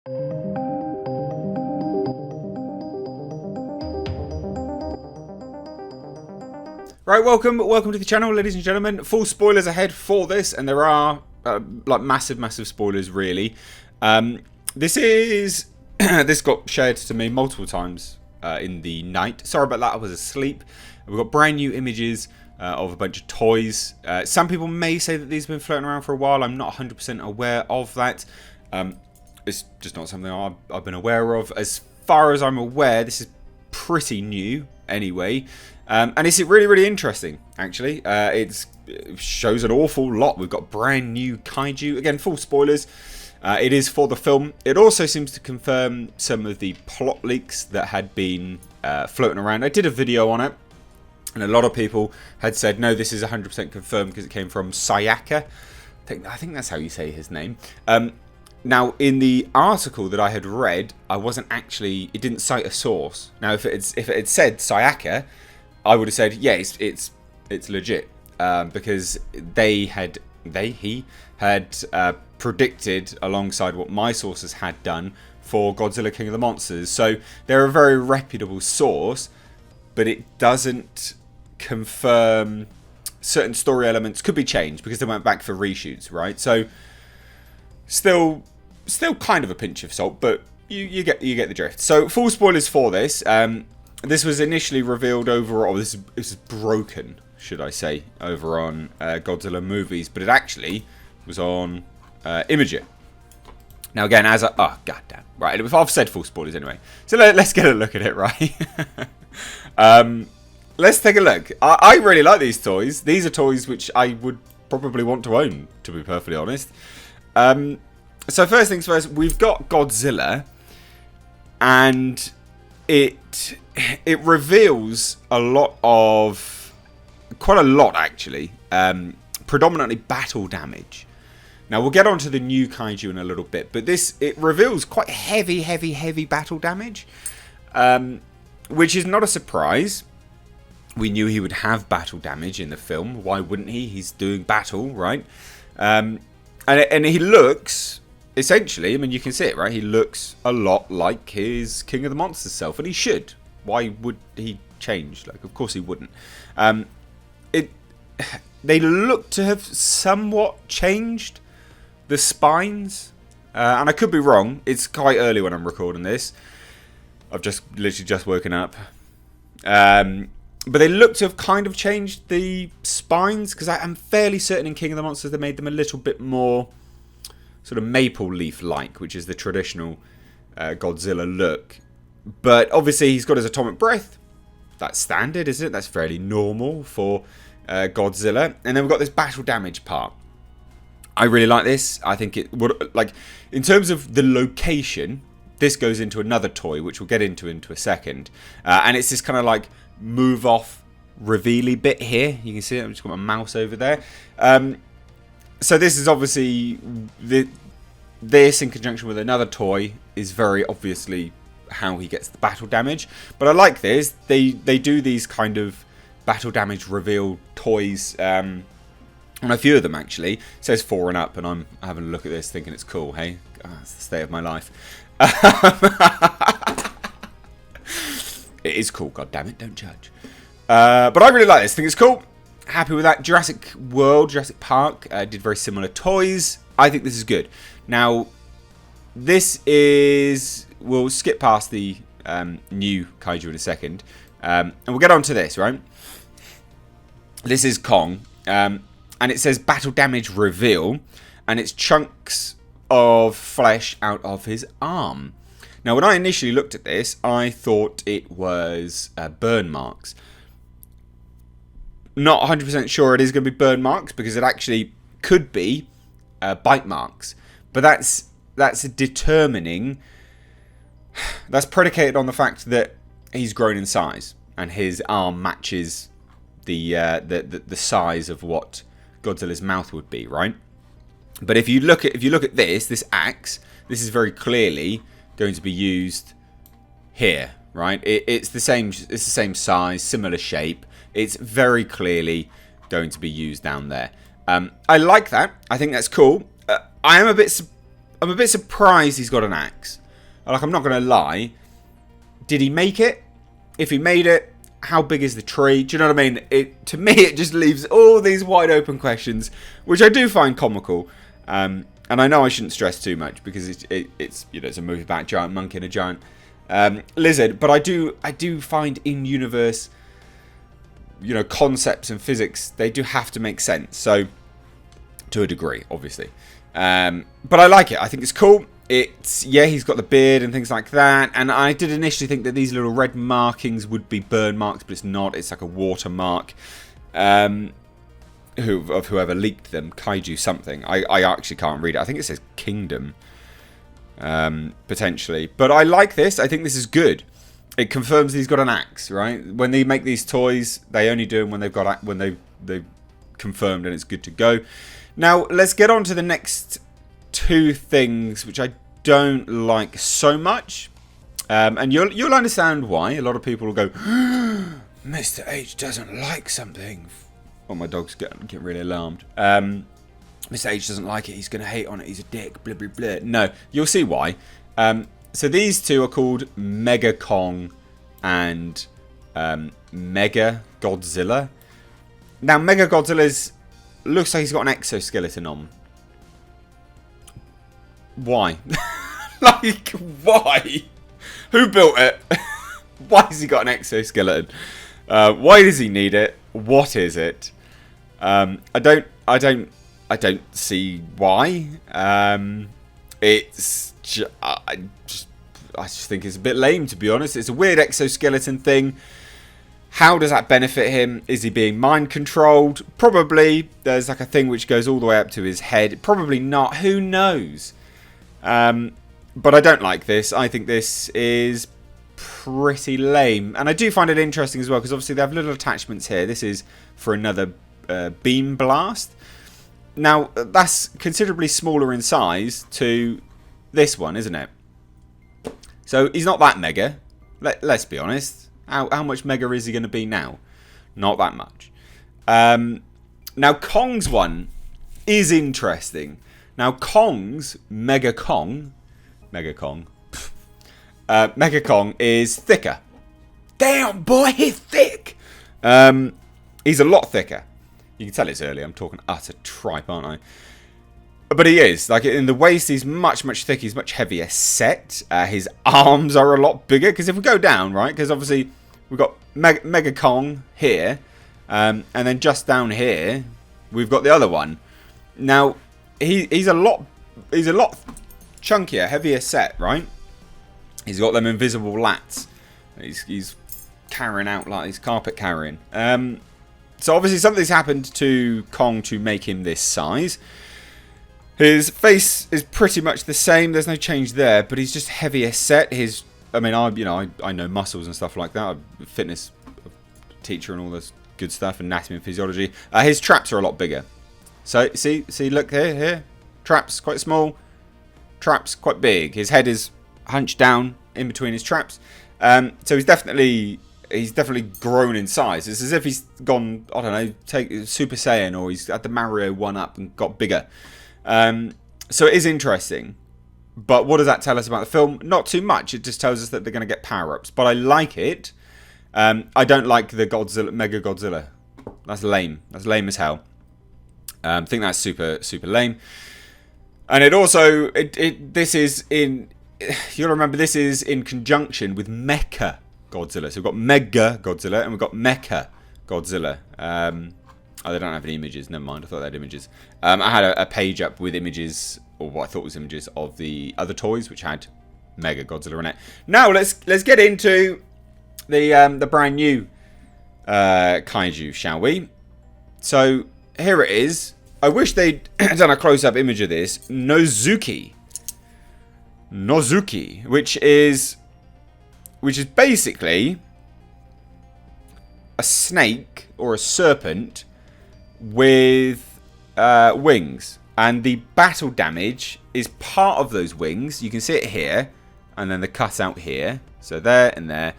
Right, welcome to the channel, ladies and gentlemen. Full spoilers ahead for this, and there are like massive spoilers, really. This got shared to me multiple times in the night. Sorry about that, I was asleep. We've got brand new images of a bunch of toys. Some people may say that these have been floating around for a while. I'm not 100% aware of that. It's just not something I've been aware of. As far as I'm aware, this is pretty new anyway. And it's really interesting, actually. It shows an awful lot. We've got brand new kaiju. Again, full spoilers. It is for the film. It also seems to confirm some of the plot leaks that had been floating around. I did a video on it, and a lot of people had said, no, this is 100% confirmed because it came from Sayaka. I think that's how you say his name. Now, in the article that I had read, I wasn't actually... It didn't cite a source. Now, if it had said Sayaka, I would have said, yeah, it's legit, because he had predicted alongside what my sources had done for Godzilla King of the Monsters. So they're a very reputable source, but it doesn't confirm certain story elements could be changed because they went back for reshoots, right? So still kind of a pinch of salt, but you get the drift. So full spoilers for this. This was initially revealed over, or this is broken, should I say, over on Godzilla Movies, but it actually was on Imager. Now again, oh goddamn, right? I've said full spoilers anyway, so let's get a look at it, right? Let's take a look. I really like these toys. These are toys which I would probably want to own, to be perfectly honest. So first things first, we've got Godzilla, and it reveals quite a lot actually, predominantly battle damage. Now we'll get onto the new kaiju in a little bit, but it reveals quite heavy battle damage, which is not a surprise. We knew he would have battle damage in the film. Why wouldn't he? He's doing battle, right? And he looks, essentially, I mean, you can see it, right? He looks a lot like his King of the Monsters self, and he should. Why would he change? Like, of course he wouldn't. They look to have somewhat changed the spines, and I could be wrong. It's quite early when I'm recording this. I've literally just woken up. But they look to have kind of changed the spines, because I'm fairly certain in King of the Monsters they made them a little bit more sort of maple leaf-like, which is the traditional Godzilla look. But obviously he's got his atomic breath. That's standard, isn't it? That's fairly normal for Godzilla. And then we've got this battle damage part. I really like this. I think it would, like, in terms of the location, this goes into another toy, which we'll get into a second. And it's this kind of like move off reveal-y bit here. You can see it. I've just got my mouse over there. So this is obviously this in conjunction with another toy is very obviously how he gets the battle damage. But I like this. They do these kind of battle damage reveal toys on a few of them actually. It says 4 and up, and I'm having a look at this thinking it's cool. Hey, it's the state of my life. It is cool, god damn it, don't judge. But I really like this. I think it's cool. Happy with that. Jurassic Park did very similar toys. I think this is good. Now, this is... We'll skip past the new kaiju in a second. And we'll get on to this, right? This is Kong. And it says battle damage reveal. And it's chunks of flesh out of his arm. Now, when I initially looked at this, I thought it was burn marks. Not 100% sure it is going to be burn marks, because it actually could be bite marks. But that's determining... That's predicated on the fact that he's grown in size, and his arm matches the size of what Godzilla's mouth would be, right? But if you look at this axe, this is very clearly going to be used here, right? It's the same size, similar shape. It's very clearly going to be used down there. I like that. I think that's cool. I am a bit I'm a bit surprised he's got an axe. Like, I'm not going to lie. Did he make it? If he made it, how big is the tree? Do you know what I mean? To me, it just leaves all these wide open questions, which I do find comical. And I know I shouldn't stress too much because it's you know, it's a movie about a giant monkey and a giant lizard. But I do find in universe, you know, concepts and physics, they do have to make sense. So to a degree, obviously. But I like it. I think it's cool. Yeah, he's got the beard and things like that. And I did initially think that these little red markings would be burn marks, but it's not. It's like a watermark. Of whoever leaked them, KAIJU something. I actually can't read it. I think it says Kingdom, potentially. But I like this. I think this is good. It confirms he's got an axe, right? When they make these toys, they only do them when they've confirmed and it's good to go. Now let's get on to the next two things, which I don't like so much, and you'll understand why. A lot of people will go, Mr. H doesn't like something. Oh, my dog's getting really alarmed. Mr. H doesn't like it. He's going to hate on it. He's a dick. Blah, blah, blah. No, you'll see why. So these two are called Mega Kong and Mega Godzilla. Now, Mega Godzilla looks like he's got an exoskeleton on. Why? Like, why? Who built it? Why has he got an exoskeleton? Why does he need it? What is it? I don't see why. I just think it's a bit lame, to be honest. It's a weird exoskeleton thing. How does that benefit him? Is he being mind controlled? Probably. There's like a thing which goes all the way up to his head. Probably not. Who knows? But I don't like this. I think this is pretty lame. And I do find it interesting as well, because obviously they have little attachments here. This is for another beam blast. Now, that's considerably smaller in size to this one, isn't it? So he's not that mega. Let's be honest. How much mega is he going to be now? Not that much. Now, Kong's one is interesting. Now, Kong's Mega Kong is thicker. Damn, boy, he's thick. He's a lot thicker. You can tell it's early. I'm talking utter tripe, aren't I? But he is. Like, in the waist, he's much, much thicker. He's much heavier set. His arms are a lot bigger. Because if we go down, right, because obviously we've got Mega Kong here. And then just down here, we've got the other one. Now, he's a lot chunkier, heavier set, right? He's got them invisible lats. He's carrying out like he's carpet carrying. So obviously something's happened to Kong to make him this size. His face is pretty much the same. There's no change there, but he's just heavier set. I know muscles and stuff like that. I'm a fitness teacher and all this good stuff, anatomy and physiology. His traps are a lot bigger. So see, look here. Traps quite small. Traps quite big. His head is hunched down in between his traps. So he's definitely grown in size. It's as if he's gone, I don't know, take Super Saiyan, or he's had the Mario 1-up and got bigger. So it is interesting. But what does that tell us about the film? Not too much. It just tells us that they're going to get power-ups. But I like it. I don't like the Mega Godzilla. That's lame. That's lame as hell. I think that's super, super lame. And it also, this is in, you'll remember this is in conjunction with Mecha Godzilla. So we've got Mega Godzilla and we've got Mecha Godzilla. Oh, they don't have any images. Never mind. I thought they had images. I had a page up with images, or what I thought was images of the other toys, which had Mega Godzilla in it. Now let's get into the brand new kaiju, shall we? So here it is. I wish they'd done a close-up image of this. Nozuki, which is basically a snake or a serpent with wings, and the battle damage is part of those wings. You can see it here, and then the cutout here. So there and there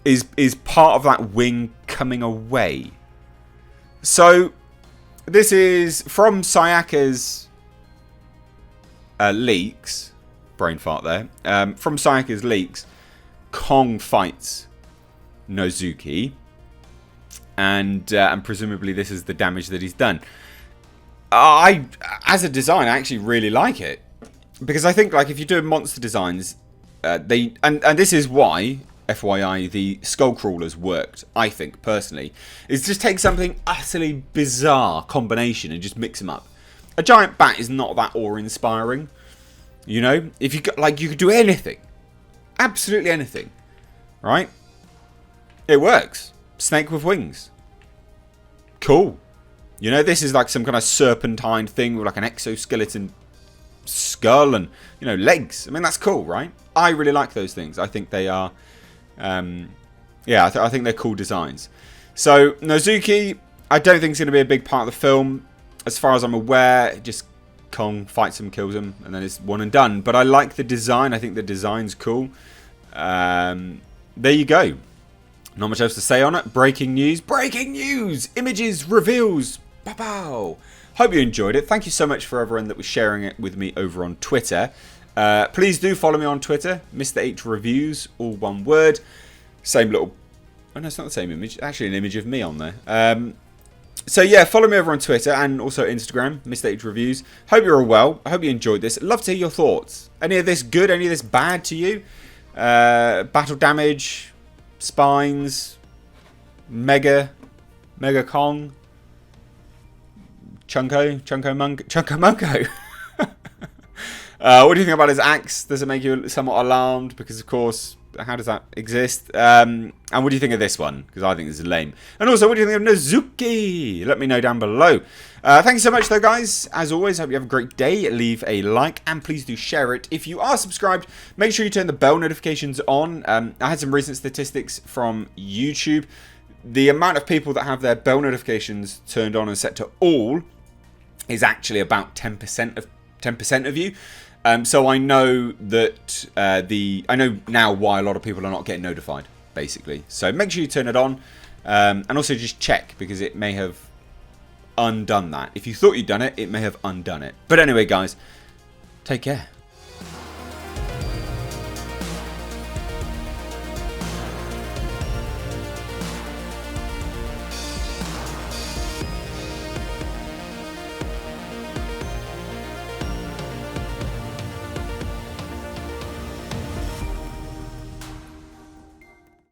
is part of that wing coming away. So this is from Sayaka's leaks, brain fart there, from Sayaka's leaks, Kong fights Nozuki, and presumably this is the damage that he's done. As a design, I actually really like it, because I think, like, if you're doing monster designs, and this is why, FYI, the skull crawlers worked, I think, personally, is just take something utterly bizarre combination and just mix them up. A giant bat is not that awe-inspiring, you know? If you like, you could do anything, absolutely anything, right? It works. Snake with wings, cool. You know, this is like some kind of serpentine thing with like an exoskeleton skull and, you know, legs. I mean, that's cool, right? I really like those things. I think they are, yeah, I think they're cool designs. So, Nozuki, I don't think it's going to be a big part of the film. As far as I'm aware, just Kong fights him, kills him, and then it's one and done. But I like the design. I think the design's cool. There you go. Not much else to say on it. Breaking news. Breaking news! Images, reveals. Pow! Hope you enjoyed it. Thank you so much for everyone that was sharing it with me over on Twitter. Please do follow me on Twitter. Mr. H Reviews, all one word. Same little... Oh, no, it's not the same image. Actually, an image of me on there. So, yeah, follow me over on Twitter and also Instagram, Mr. H Reviews. Hope you're all well. I hope you enjoyed this. Love to hear your thoughts. Any of this good? Any of this bad to you? Battle damage... Spines, Mega Kong, Chunko Munko. What do you think about his axe? Does it make you somewhat alarmed? Because, of course, how does that exist? And what do you think of this one? Because I think this is lame. And also, what do you think of Nozuki? Let me know down below. Thank you so much, though, guys. As always, hope you have a great day. Leave a like, and please do share it. If you are subscribed, make sure you turn the bell notifications on. I had some recent statistics from YouTube. The amount of people that have their bell notifications turned on and set to all is actually about 10% of you. So I know that I know now why a lot of people are not getting notified, basically. So make sure you turn it on, and also just check, because it may have undone that. If you thought you'd done it, it may have undone it. But anyway, guys, take care.